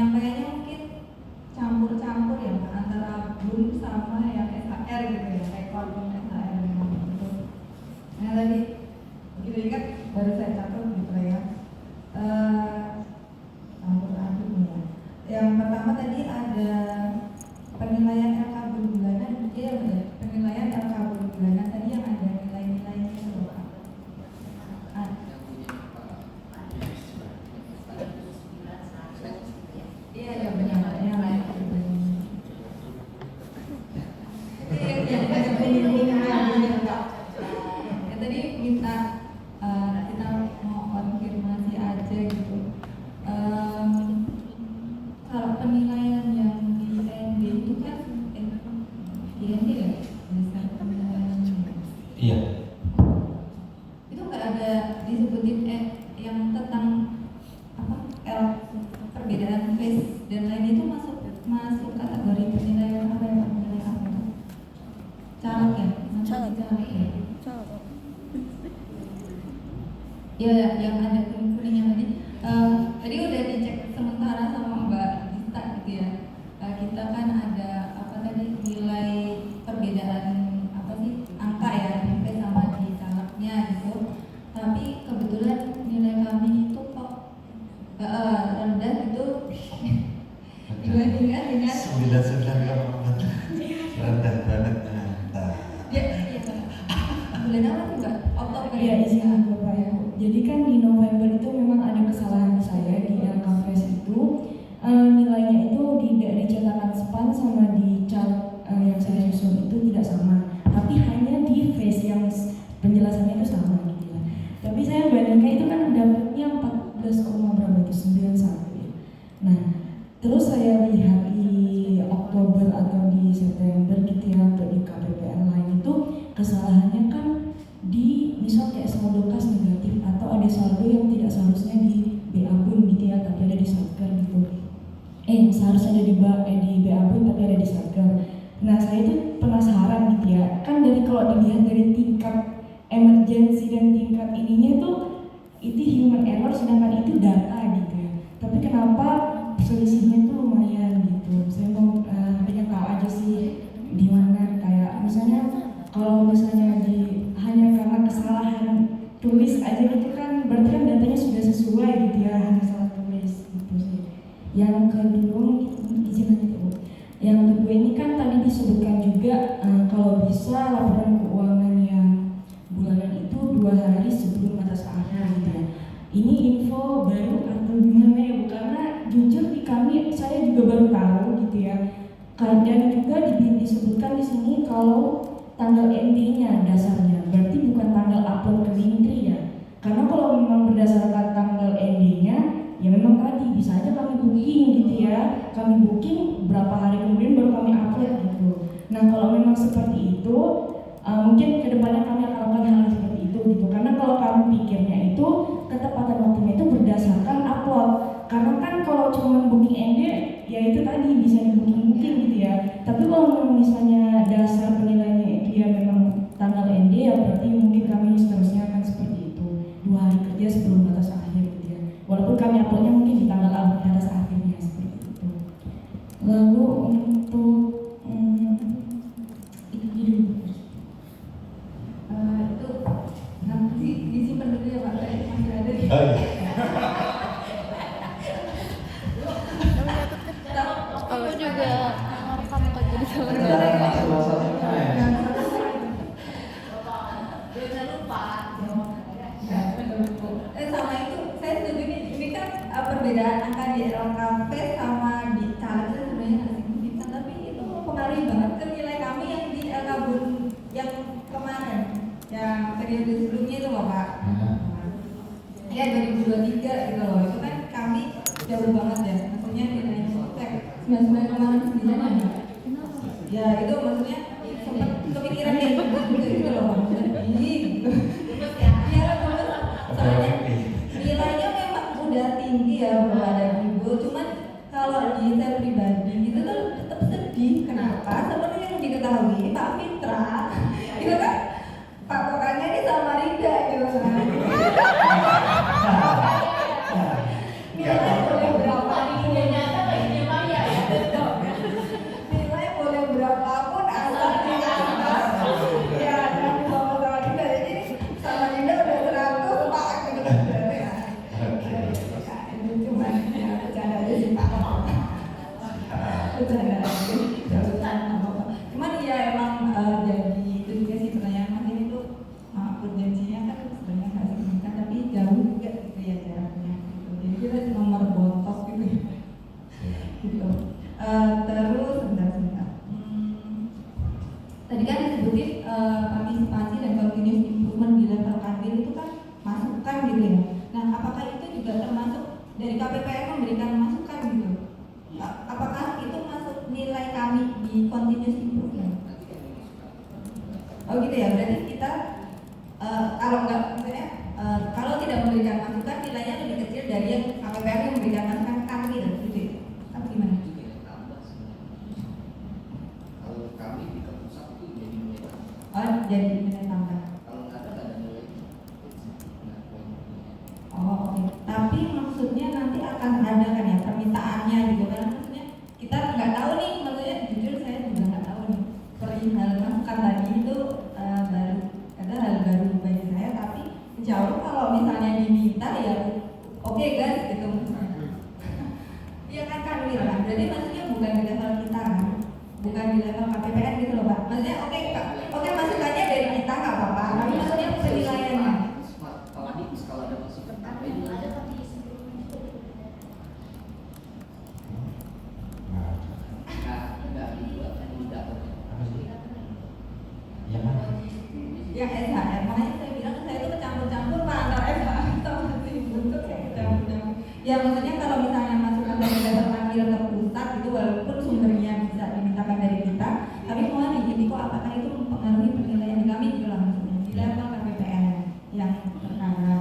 penyampaiannya mungkin campur-campur ya Pak, antara BUN sama yang SHR gitu ya, rekor dan SHR gitu. Nah tadi begitu ingat baru saya catat gitu ya. Campur aduk ya. Yang pertama tadi ada penilaian LK BUN bulanan, ya penilaian LK BUN bulanan tadi yang ada nilai-nilainya itu Pak. Iya benar, yang lain tadi minta kita mau konfirmasi aja gitu. Kalau penilaian yang di ND itu kan di ND ya, dasar penilaiannya. Iya. Itu nggak ada disebutin yang tentang apa perbedaan face dan lain itu masuk kategori penilaian apa ya Pak? Penilaian apa? Caleg ya? Caleg ya? Ya, yang ada kuningnya tadi. Tadi udah dicek sementara sama Mbak Dista gitu ya. Kita kan ada apa tadi nilai perbedaan apa sih angka ya di face sama di calegnya gitu. Tapi kebetulan nilai kami itu kok rendah gitu dibandingkan dengan 99,4 rendah banget. ya bulan apa sih Mbak? Oktober ya izin Bapak Ibu. Jadi kan di November itu memang ada kesalahan saya di LKFS itu nilainya itu tidak dicetakkan span sama di chart yang saya susun itu tidak sama, tapi hanya di face yang penjelasannya itu sama gitu ya. Tapi saya bandingkan itu kan dapatnya 14, berapa itu 91 ya. Nah terus saya lihat di Oktober atau di September gitu ya untuk di KPPN lain itu kesalahannya kan di misal kayak saldo kas negatif atau ada saldo yang tidak seharusnya di BA BUN gitu ya tapi ada di Satker gitu. Seharusnya ada di BA BUN tapi ada di Satker. Nah saya itu penasaran gitu ya, kan dari kalau dilihat dari tingkat emergency dan tingkat ininya tuh itu human error sedangkan itu data gitu ya. Tapi kenapa selisihnya tuh lumayan gitu? Saya mau pengen tahu aja sih di mana kayak misalnya kalau misalnya hanya karena kesalahan tulis aja gitu kan berarti kan datanya sudah sesuai gitu ya, hanya salah tulis gitu sih. Yang kedua izin aja Bu. Yang kedua ini kan tadi disebutkan juga kalau bisa laporan keuangan yang bulanan itu 2 hari sebelum batas akhir gitu ya. Ini info baru atau gimana ya Bu? Karena jujur di kami saya juga baru tahu gitu ya. Dan juga disebutkan di sini kalau tanggal ND-nya dasarnya, berarti bukan tanggal upload ke Linktree ya. Karena kalau memang berdasarkan tanggal ND-nya, ya memang tadi bisa aja kami booking gitu ya. Kami booking berapa hari kemudian baru kami upload gitu. Nah kalau memang seperti itu, mungkin kedepannya kami akan lakukan hal seperti itu gitu. Karena kalau kami pikirnya itu ketepatan waktunya itu berdasarkan upload. Karena kan kalau cuma booking ND, ya itu tadi bisa di booking gitu ya. Tapi kalau memang misalnya dasar penilaiannya itu ya memang tanggal ND ya berarti mungkin kami seterusnya akan seperti itu 2 hari kerja sebelum batas akhir gitu ya. Walaupun kami uploadnya mungkin di tanggal batas akhirnya seperti itu. Lalu untuk itu dulu. Itu nanti disimpan dulu ya Pak, masih ada di Aku juga rekam kok jadi Jangan lupa. Sama itu saya setuju ini kan perbedaan angka di LKP sama di caleg itu sebenarnya nggak signifikan, tapi itu mempengaruhi banget ke nilai kami yang di LK BUN yang kemarin, yang periode sebelumnya itu loh Pak. Ya 2023 gitu loh, itu kan kami jauh banget ya, maksudnya nilainya 99,9 ya itu maksudnya sempat kepikiran kayak gitu loh maksudnya gitu. Ya soalnya nilainya memang udah tinggi ya Bapak dan Ibu, cuman kalau di saya pribadi gitu tuh tetap sedih. Kenapa? Seperti yang diketahui Pak Fitra itu kan patokannya di Samarinda gitu kan. Nilai boleh berapa? Nilainya bercanda aja, nggak bercanda apa-apa. Cuman ya emang jadi itu juga sih pertanyaan Mas ini tuh urgensinya kan sebenarnya nggak signifikan tapi jauh juga gitu ya jaraknya. Gitu. Jadi kita nomor bontos gitu ya. Gitu. Terus sebentar. Tadi kan disebutin partisipasi dan continuous improvement di level kanwil itu kan masukan gitu ya. Nah, apakah itu juga termasuk dari KPPN memberikan masukan gitu? Apakah itu masuk nilai kami di continuous improvement? Oh gitu ya, berarti kita kalau nggak misalnya kalau tidak memberikan masukan nilainya lebih kecil dari yang KPPN yang memberikan masukan kanwil gitu ya? Atau gimana? Oh, jadi nilai tambah. Kalau nggak ada nilai. Oh, oke. Tapi maksudnya nanti akan ada kan ya permintaannya gitu kan? Maksudnya kita nggak tahu nih, maksudnya jujur saya juga nggak tahu nih. Perihal masukan tadi itu baru ada hal baru bagi saya. Tapi insya Allah kalau misalnya diminta ya oke guys gitu. Iya kan kanwil kan? Berarti maksudnya bukan di level kita kan? Bukan di level KPPN gitu loh Pak. Maksudnya oke masukannya dari kita nggak apa-apa. Tapi maksudnya penilaiannya. Kalau ada masukan ada tapi sebelumnya nggak dibuat tidak Yang SHM, makanya saya bilang saya itu kecampur-campur Pak antara SHM sama Tribun itu kayak kecampur-campur. Ya maksudnya kalau misalnya masukan dari level kanwil ke pusat itu walaupun sumbernya bisa dimintakan dari kita, tapi mohon izin kok apakah itu mempengaruhi penilaian di kami gitu lah maksudnya di level KPPN yang perkara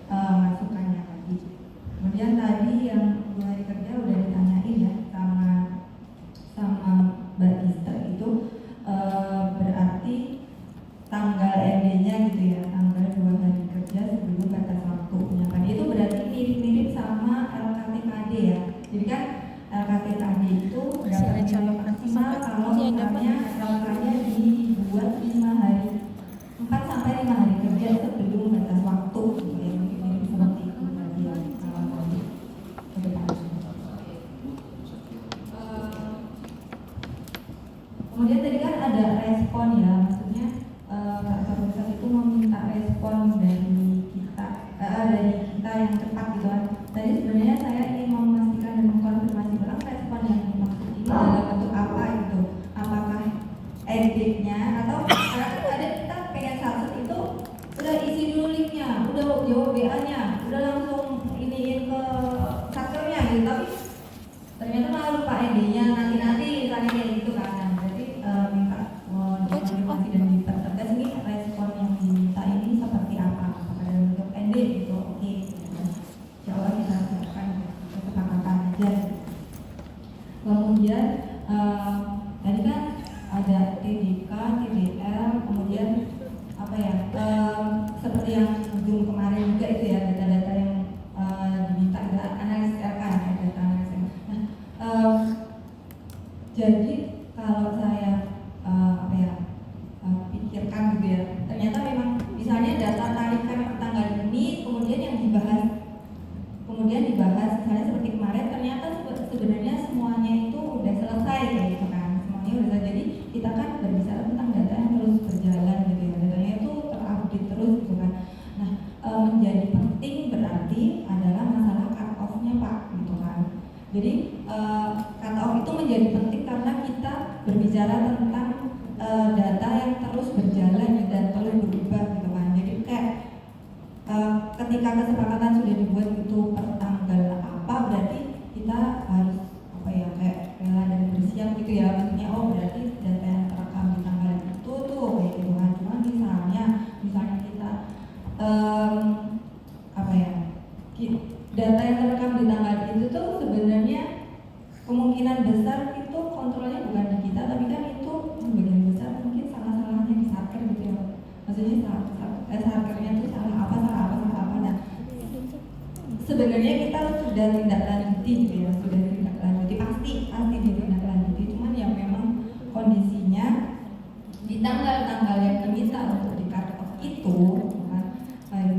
masukannya tadi. Kemudian tadi yang 2 hari kerja udah ditanyain ya sama Mbak Ista itu berarti tanggal ND-nya gitu ya, tanggal 2 hari kerja sebelum batas waktunya kan. Itu berarti mirip-mirip sama LKTKD ya. Jadi kan LKTKD itu dapat nilai maksimal kalau misalnya LK-nya dibuat 5 hari 4 sampai 5 hari kerja sebelum batas waktu gitu ya. Mirip seperti itu tadi ya tadi ke depan. Kemudian tadi kan ada respon ya, maksudnya Kak Sarulsan itu meminta respon dari kita yang cepat gitu kan. Tadi sebenarnya saya ingin memastikan dan mengkonfirmasi ulang respon yang dimaksud ini dalam bentuk apa gitu. Apakah editnya atau ada kita pengen satset itu udah isi dulu linknya, udah jawab WA-nya, udah langsung iniin ke satkernya gitu, tapi ternyata malah lupa ID-nya nanti misalnya kayak gitu kan. Minta konfirmasi dan dipertegas ini respon yang diminta ini seperti apa? Apakah dalam bentuk ND gitu? Oke. Insya Allah kita siapkan kesepakatan aja. Kemudian tadi kan ada TDK, TDL, kemudian apa ya? Seperti yang Zoom kemarin juga itu ya data-data yang diminta analisis RK ya, data analisis RK. Nah, jadi kalau saya pikirkan gitu ya, ternyata memang misalnya data tarikan per tanggal ini kemudian yang dibahas misalnya seperti kemarin ternyata sebenarnya semuanya itu udah selesai kayak gitu kan, semuanya udah selesai. Jadi kita kan berbicara tentang data yang terus berjalan gitu ya, datanya itu terupdate terus gitu kan. Nah menjadi penting berarti adalah masalah cut off-nya Pak gitu kan. Jadi cut off itu menjadi penting karena kita berbicara tentang data yang terus berjalan dan terus berubah gitu kan. Jadi kayak ketika kesepakatan sudah dibuat itu per tanggal apa, berarti kita harus apa ya kayak rela dan bersiap gitu ya. Maksudnya oh berarti data yang terekam di tanggal itu tuh kayak gitu kan. Cuma misalnya kita apa ya data yang terekam di tanggal itu tuh sebenarnya kemungkinan besar itu kontrolnya bukan di kita, tapi kan itu bagian besar mungkin salah-salahnya di satker gitu ya. Maksudnya satkernya itu salah apa. Nah, sebenarnya kita sudah tindak lanjuti gitu ya, pasti ditindaklanjuti. Cuman yang memang kondisinya di tanggal-tanggal yang diminta untuk di cut off itu kan,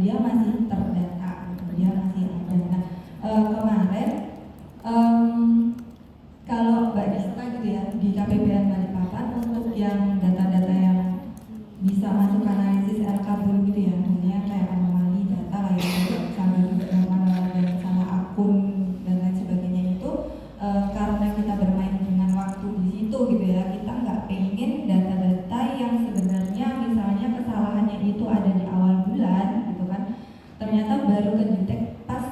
dia masih terdata, dia masih ada. Nah, kemarin kalau Mbak Dista gitu gitu ya. Kita nggak pengen data-data yang sebenarnya misalnya kesalahannya itu ada di awal bulan gitu kan, ternyata baru kedetek pas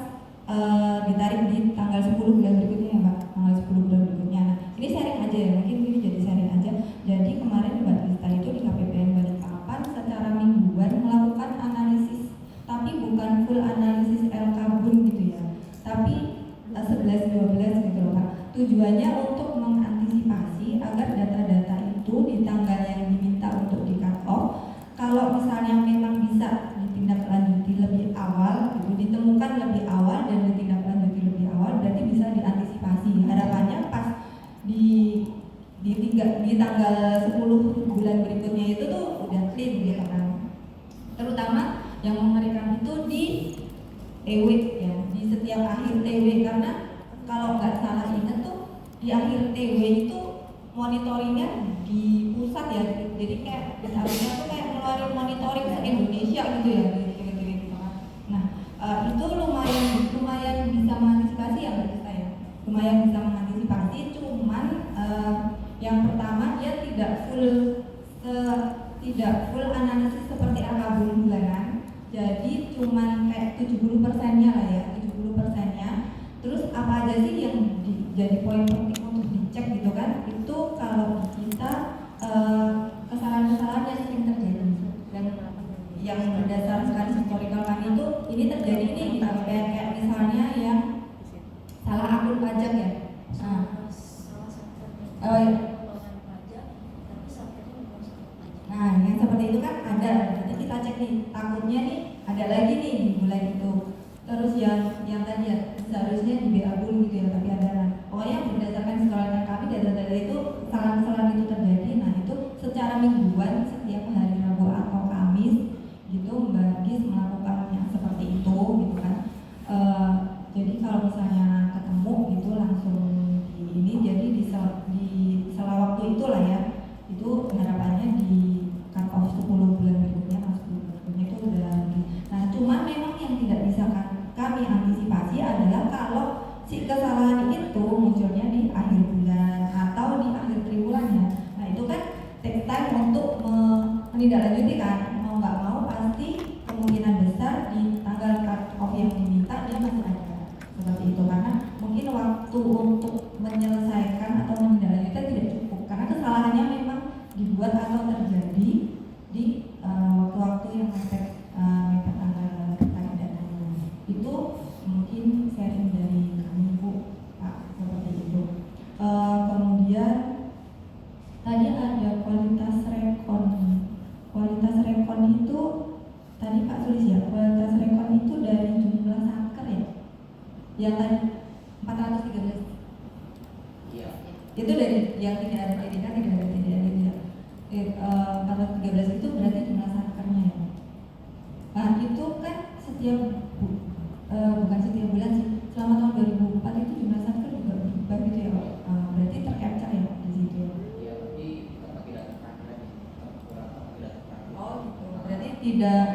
ditarik di tanggal 10 bulan berikutnya ya Mbak, tanggal 10 bulan berikutnya. Nah ini sharing aja ya, mungkin ini jadi sharing aja. Jadi kemarin Mbak Krista itu di KPPN Balikpapan secara mingguan melakukan analisis, tapi bukan full analisis El Kabun gitu ya, tapi 11-12 gitu loh Pak. Tujuannya untuk mengantisipasi agar data-data itu di tanggal yang diminta untuk di cut off, kalau misalnya memang bisa ditindaklanjuti lebih awal, gitu, ditemukan lebih awal dan ditindaklanjuti lebih awal, berarti bisa diantisipasi. Harapannya pas di tanggal 10 bulan berikutnya itu tuh udah clean gitu kan. Terutama yang mengerikan itu di TW ya, di setiap akhir TW, karena kalau nggak salah ingat tuh di akhir TW itu monitoringnya di pusat ya, jadi kayak misalnya tuh kayak ngeluarin monitoring se-Indonesia gitu ya, gitu kan. Nah itu lumayan bisa mengantisipasi ya bagi saya, lumayan bisa mengantisipasi. Cuman yang pertama dia tidak full analisis seperti akabun bulanan, jadi cuman kayak 70%-nya lah ya, 70%-nya. Terus apa aja sih yang jadi poin penting untuk dicek gitu kan? Itu kalau kita kesalahan-kesalahan yang sering terjadi dan yang berdasarkan historical kami itu ini terjadi nih di KPPN, kayak misalnya yang salah akun pajak ya. Nah, yang seperti itu kan ada. Nanti kita cek nih, takutnya nih ada lagi nih di bulan itu. Terus yang tadi ya seharusnya di BA dulu gitu ya, tapi ada. Pokoknya berdasarkan historical kami data-data itu kesalahan-kesalahan itu terjadi. Nah itu secara mingguan setiap hari Rabu atau Kamis gitu Mbak Gis melakukan yang seperti itu gitu kan. Jadi kalau misalnya ketemu gitu langsung di ini, jadi di sela waktu itulah ya, itu harapannya di cut off 10 bulan berikutnya, pas 10 bulan berikutnya itu udah di. Nah cuman memang yang tidak bisa kami antisipasi adalah kalau si kesalahan itu munculnya di akhir bulan atau di akhir triwulannya. Nah itu kan take time untuk menindaklanjuti kan, mau nggak mau pasti kemungkinan besar di tanggal cut off yang diminta dia masih ada seperti itu, karena mungkin waktu untuk menyelesaikan atau menindaklanjuti tidak cukup karena kesalahannya memang dibuat atau terjadi di waktu-waktu yang mepet tanggal datanya. Itu mungkin sharing dari kami Bu, Pak, seperti itu. Kemudian tadi ada kualitas rekon. Kualitas rekon itu tadi Pak Sulis ya, kualitas rekon itu dari jumlah satker ya, yang tadi 413. Iya. Itu dari yang tidak ada TDK, tidak ada TDK gitu ya. 413 itu berarti jumlah satkernya ya. Nah itu kan setiap bukan setiap bulan sih, selama tahun 2004 itu jumlah satker juga berubah gitu ya Pak. Berarti tercapture ya di situ. Iya, tapi tidak terakhir lagi. Kurang tidak terakhir. Oh gitu. Berarti tidak